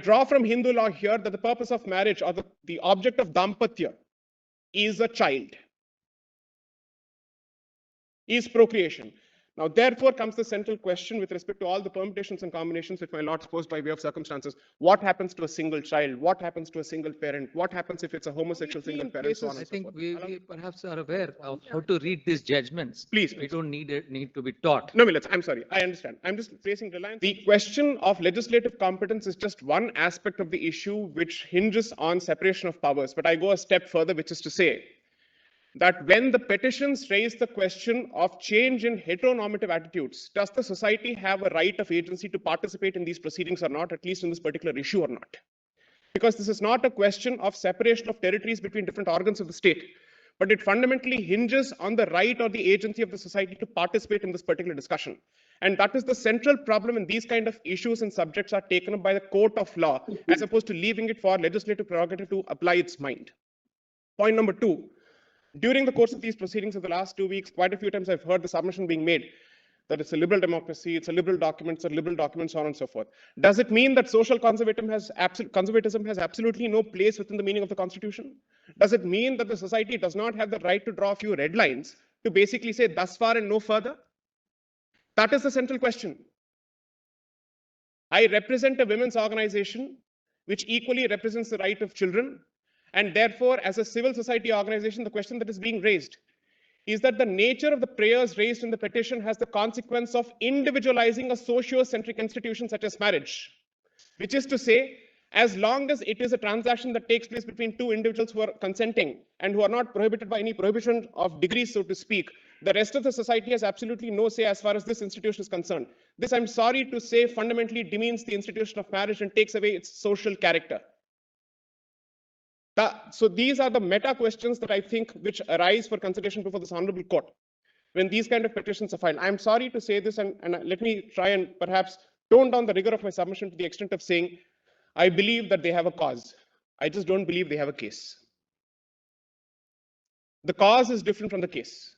draw from Hindu law here that the purpose of marriage or the object of dampatya is a child, is procreation. Now, therefore, comes the central question with respect to all the permutations and combinations which my lords posed by way of circumstances. What happens to a single child? What happens to a single parent? What happens if it's a homosexual single parent? So on I and so think forth. we perhaps are aware of how to read these judgments. Please. We don't need to be taught. No, Millets, I'm sorry. I understand. I'm just placing reliance. The question of legislative competence is just one aspect of the issue which hinges on separation of powers. But I go a step further, which is to say that when the petitions raise the question of change in heteronormative attitudes, does the society have a right of agency to participate in these proceedings or not, at least in this particular issue or not? Because this is not a question of separation of territories between different organs of the state, but it fundamentally hinges on the right or the agency of the society to participate in this particular discussion. And that is the central problem when these kind of issues and subjects are taken up by the court of law, as opposed to leaving it for legislative prerogative to apply its mind. Point number two. During the course of these proceedings of the last 2 weeks, quite a few times I've heard the submission being made that it's a liberal democracy, it's a liberal document, so on and so forth. Does it mean that social conservatism has absolutely no place within the meaning of the Constitution? Does it mean that the society does not have the right to draw a few red lines to basically say thus far and no further? That is the central question. I represent a women's organization which equally represents the right of children. And therefore, as a civil society organization, the question that is being raised is that the nature of the prayers raised in the petition has the consequence of individualizing a socio-centric institution such as marriage, which is to say, as long as it is a transaction that takes place between two individuals who are consenting and who are not prohibited by any prohibition of degrees, so to speak, the rest of the society has absolutely no say as far as this institution is concerned. This, I'm sorry to say, fundamentally demeans the institution of marriage and takes away its social character. So these are the meta questions that I think which arise for consideration before this honorable court when these kind of petitions are filed. I'm sorry to say this, and let me try and perhaps tone down the rigor of my submission to the extent of saying, I believe that they have a cause. I just don't believe they have a case. The cause is different from the case.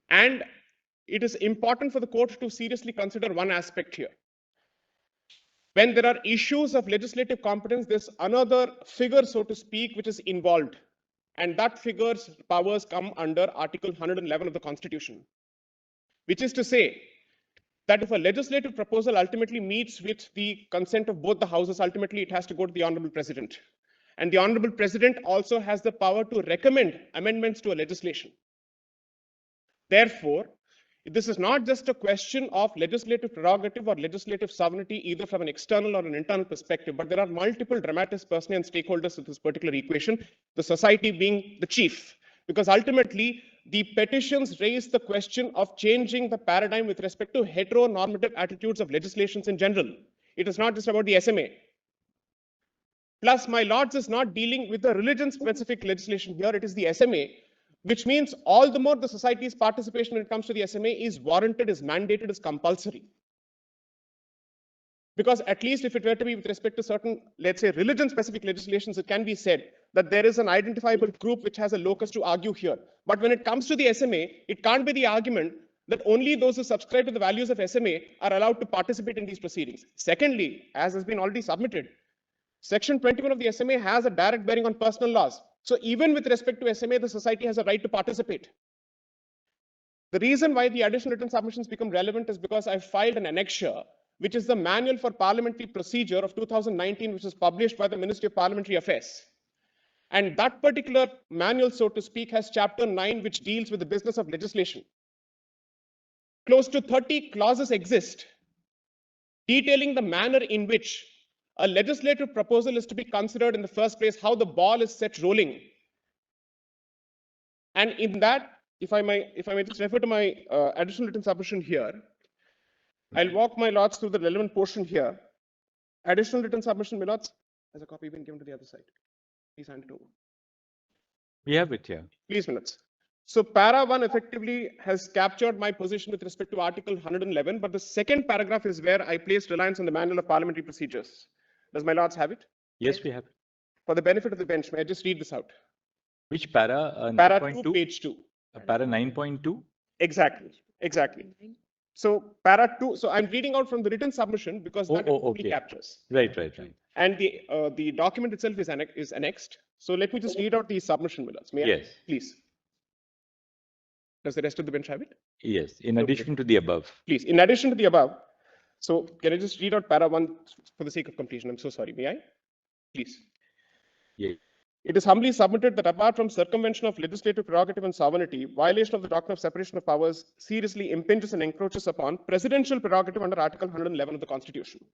And it is important for the court to seriously consider one aspect here. When there are issues of legislative competence, there's another figure, so to speak, which is involved. And that figure's powers come under Article 111 of the Constitution, which is to say that if a legislative proposal ultimately meets with the consent of both the houses, ultimately it has to go to the Honorable President. And the Honorable President also has the power to recommend amendments to a legislation. Therefore, this is not just a question of legislative prerogative or legislative sovereignty, either from an external or an internal perspective, but there are multiple dramatis personae and stakeholders of this particular equation, the society being the chief. Because ultimately, the petitions raise the question of changing the paradigm with respect to heteronormative attitudes of legislations in general. It is not just about the SMA. Plus, my lords is not dealing with the religion-specific legislation here, it is the SMA, which means all the more the society's participation when it comes to the SMA is warranted, is mandated, is compulsory. Because at least if it were to be with respect to certain, let's say, religion-specific legislations, it can be said that there is an identifiable group which has a locus to argue here. But when it comes to the SMA, it can't be the argument that only those who subscribe to the values of SMA are allowed to participate in these proceedings. Secondly, as has been already submitted, Section 21 of the SMA has a direct bearing on personal laws. So even with respect to SMA, the society has a right to participate. The reason why the additional written submissions become relevant is because I filed an annexure, which is the Manual for Parliamentary Procedure of 2019, which was published by the Ministry of Parliamentary Affairs. And that particular manual, so to speak, has Chapter 9, which deals with the business of legislation. Close to 30 clauses exist detailing the manner in which a legislative proposal is to be considered in the first place, how the ball is set rolling. And in that, if I may just refer to my additional written submission here, I'll walk my lords through the relevant portion here. Additional written submission, my lords, has a copy been given to the other side? Please hand it over. We have it here. Please, minutes. So para 1 effectively has captured my position with respect to Article 111, but the second paragraph is where I placed reliance on the Manual of Parliamentary Procedures. Does my lords have it? Yes, we have it. For the benefit of the bench, may I just read this out? Which para? Para 2, page 2. Para 9.2? Exactly. So para 2, so I'm reading out from the written submission because that okay. captures. Right. And the document itself is annexed. So let me just read out the submission, Milas. May I? Yes. Please. Does the rest of the bench have it? Yes. In addition to the above. Please. In addition to the above, so can I just read out para 1 for the sake of completion? I'm so sorry. May I? Please. Yeah. It is humbly submitted that apart from circumvention of legislative prerogative and sovereignty, violation of the doctrine of separation of powers seriously impinges and encroaches upon presidential prerogative under Article 111 of the Constitution.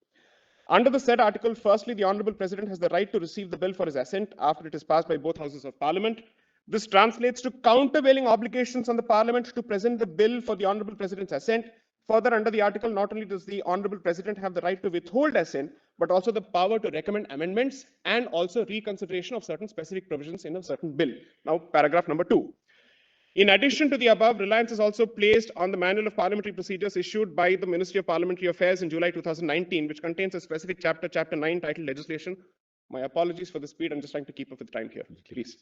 Under the said article, firstly, the Honorable President has the right to receive the bill for his assent after it is passed by both houses of Parliament. This translates to countervailing obligations on the Parliament to present the bill for the Honorable President's assent. Further, under the article, not only does the Honorable President have the right to withhold assent, but also the power to recommend amendments and also reconsideration of certain specific provisions in a certain bill. Now, paragraph number 2. In addition to the above, reliance is also placed on the Manual of Parliamentary Procedures issued by the Ministry of Parliamentary Affairs in July 2019, which contains a specific chapter, Chapter 9, titled Legislation. My apologies for the speed. I'm just trying to keep up with time here. Please.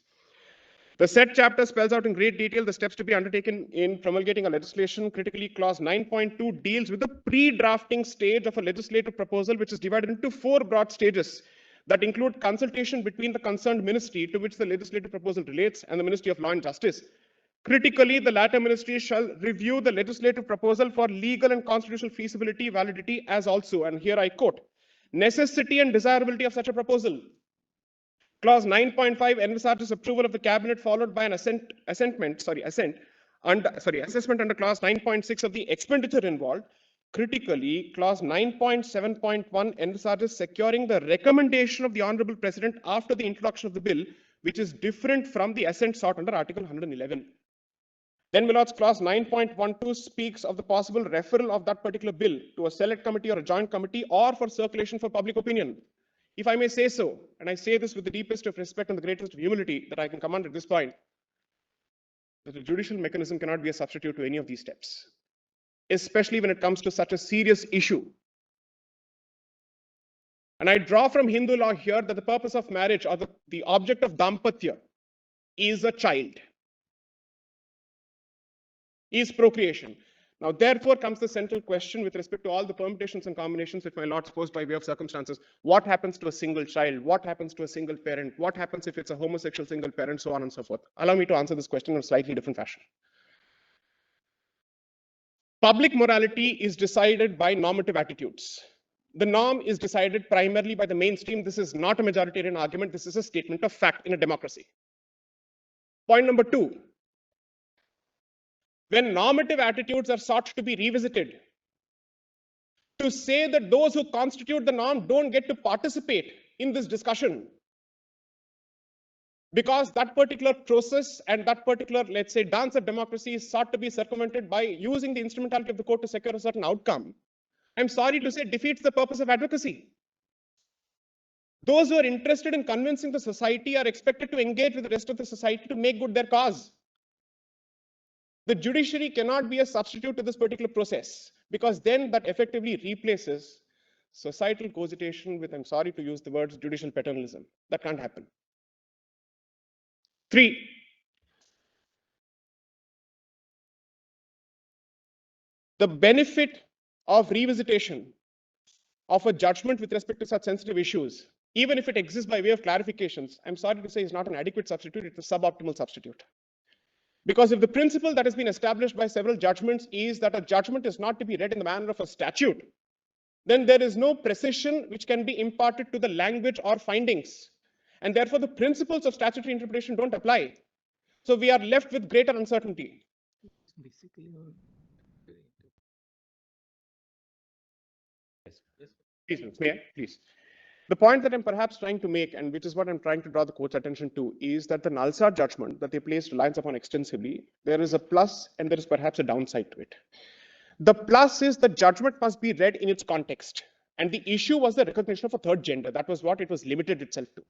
The said chapter spells out in great detail the steps to be undertaken in promulgating a legislation. Critically, clause 9.2 deals with the pre-drafting stage of a legislative proposal, which is divided into 4 broad stages that include consultation between the concerned ministry to which the legislative proposal relates and the Ministry of Law and Justice. Critically, the latter ministry shall review the legislative proposal for legal and constitutional feasibility, validity, as also, and here I quote, necessity and desirability of such a proposal. Clause 9.5 envisages approval of the cabinet followed by an assessment under clause 9.6 of the expenditure involved. Critically, clause 9.7.1 envisages securing the recommendation of the Honorable President after the introduction of the bill, which is different from the assent sought under Article 111. Then, my lords, clause 9.12 speaks of the possible referral of that particular bill to a select committee or a joint committee or for circulation for public opinion. If I may say so, and I say this with the deepest of respect and the greatest of humility that I can command at this point, that the judicial mechanism cannot be a substitute to any of these steps, especially when it comes to such a serious issue. And I draw from Hindu law here that the purpose of marriage or the object of dampatya is a child, is procreation. Now, therefore, comes the central question with respect to all the permutations and combinations which my lords posed by way of circumstances. What happens to a single child? What happens to a single parent? What happens if it's a homosexual single parent? So on and so forth. Allow me to answer this question in a slightly different fashion. Public morality is decided by normative attitudes. The norm is decided primarily by the mainstream. This is not a majoritarian argument. This is a statement of fact in a democracy. Point number 2. When normative attitudes are sought to be revisited, to say that those who constitute the norm don't get to participate in this discussion because that particular process and that particular, let's say, dance of democracy is sought to be circumvented by using the instrumentality of the court to secure a certain outcome, I'm sorry to say, defeats the purpose of advocacy. Those who are interested in convincing the society are expected to engage with the rest of the society to make good their cause. The judiciary cannot be a substitute to this particular process, because then that effectively replaces societal cogitation with, I'm sorry to use the words, judicial paternalism. That can't happen. 3, the benefit of revisitation of a judgment with respect to such sensitive issues, even if it exists by way of clarifications, I'm sorry to say is not an adequate substitute, it's a suboptimal substitute. Because if the principle that has been established by several judgments is that a judgment is not to be read in the manner of a statute, then there is no precision which can be imparted to the language or findings. And therefore, the principles of statutory interpretation don't apply. So we are left with greater uncertainty. Please. The point that I'm perhaps trying to make, and which is what I'm trying to draw the court's attention to, is that the Nalsar judgment that they placed reliance upon extensively, there is a plus and there is perhaps a downside to it. The plus is the judgment must be read in its context. And the issue was the recognition of a third gender. That was what it was limited itself to.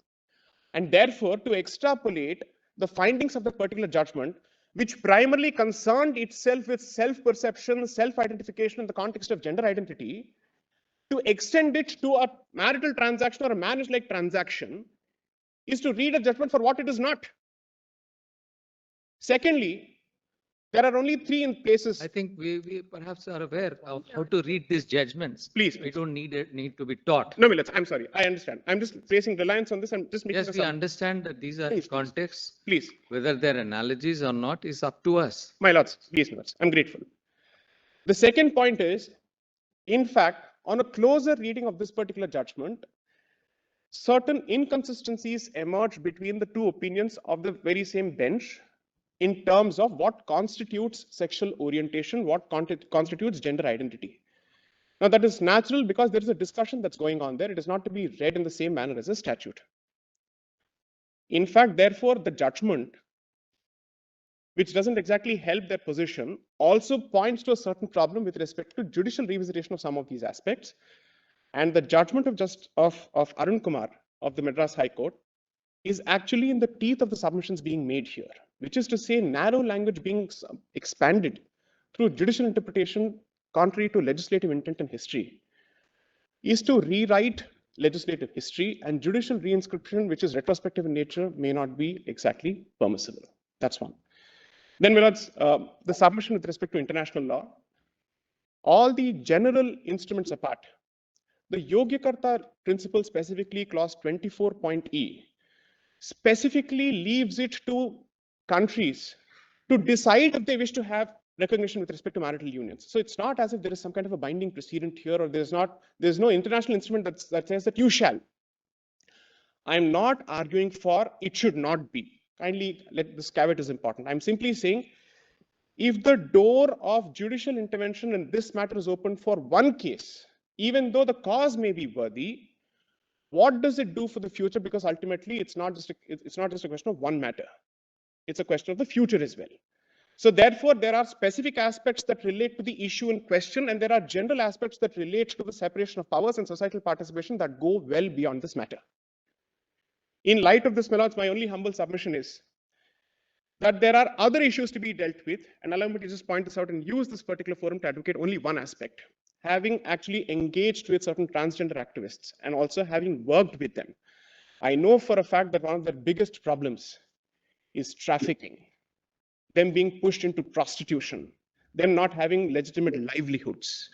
And therefore, to extrapolate the findings of the particular judgment, which primarily concerned itself with self-perception, self-identification in the context of gender identity, to extend it to a marital transaction or a marriage-like transaction is to read a judgment for what it is not. Secondly, There are only 3 in places. I think we perhaps are aware of how to read these judgments. Please, We please. don't need to be taught. No, Millets, I'm sorry. I understand. I'm just placing reliance on this. I'm just making Yes, a we understand that these are Please, please. contexts. Please, Whether they're analogies or not is up to us. my lords, please, Millets. I'm grateful. The second point is, in fact, on a closer reading of this particular judgment, certain inconsistencies emerge between the two opinions of the very same bench in terms of what constitutes sexual orientation, what constitutes gender identity. Now, that is natural because there is a discussion that's going on there. It is not to be read in the same manner as a statute. In fact, therefore, the judgment, which doesn't exactly help their position, also points to a certain problem with respect to judicial revisitation of some of these aspects. And the judgment of Arun Kumar of the Madras High Court is actually in the teeth of the submissions being made here, which is to say narrow language being expanded through judicial interpretation contrary to legislative intent and history is to rewrite legislative history, and judicial reinscription, which is retrospective in nature, may not be exactly permissible. That's one. Then, Milords, the submission with respect to international law, all the general instruments apart, the Yogyakarta principle, specifically clause 24.e, specifically leaves it to countries to decide if they wish to have recognition with respect to marital unions. So it's not as if there is some kind of a binding precedent here, or there's no international instrument that says that you shall. I'm not arguing for it should not be. Kindly let this caveat is important. I'm simply saying if the door of judicial intervention in this matter is open for one case, even though the cause may be worthy, what does it do for the future? Because ultimately, it's not just a question of one matter. It's a question of the future as well. So therefore, there are specific aspects that relate to the issue in question, and there are general aspects that relate to the separation of powers and societal participation that go well beyond this matter. In light of this, my lords, my only humble submission is that there are other issues to be dealt with, and allow me to just point this out and use this particular forum to advocate only one aspect. Having actually engaged with certain transgender activists and also having worked with them, I know for a fact that one of their biggest problems is trafficking, them being pushed into prostitution, them not having legitimate livelihoods.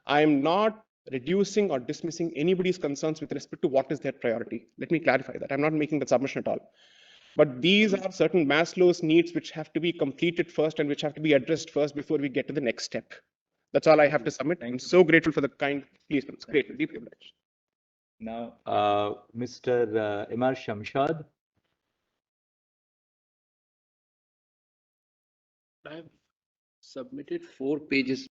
I am not reducing or dismissing anybody's concerns with respect to what is their priority. Let me clarify that. I'm not making that submission at all. But these are certain Maslow's needs which have to be completed first and which have to be addressed first before we get to the next step. That's all I have to submit. I'm so grateful for the kind please. It's great, deeply obliged. Now, Mr. M.R. Shamshad. I have submitted 4 pages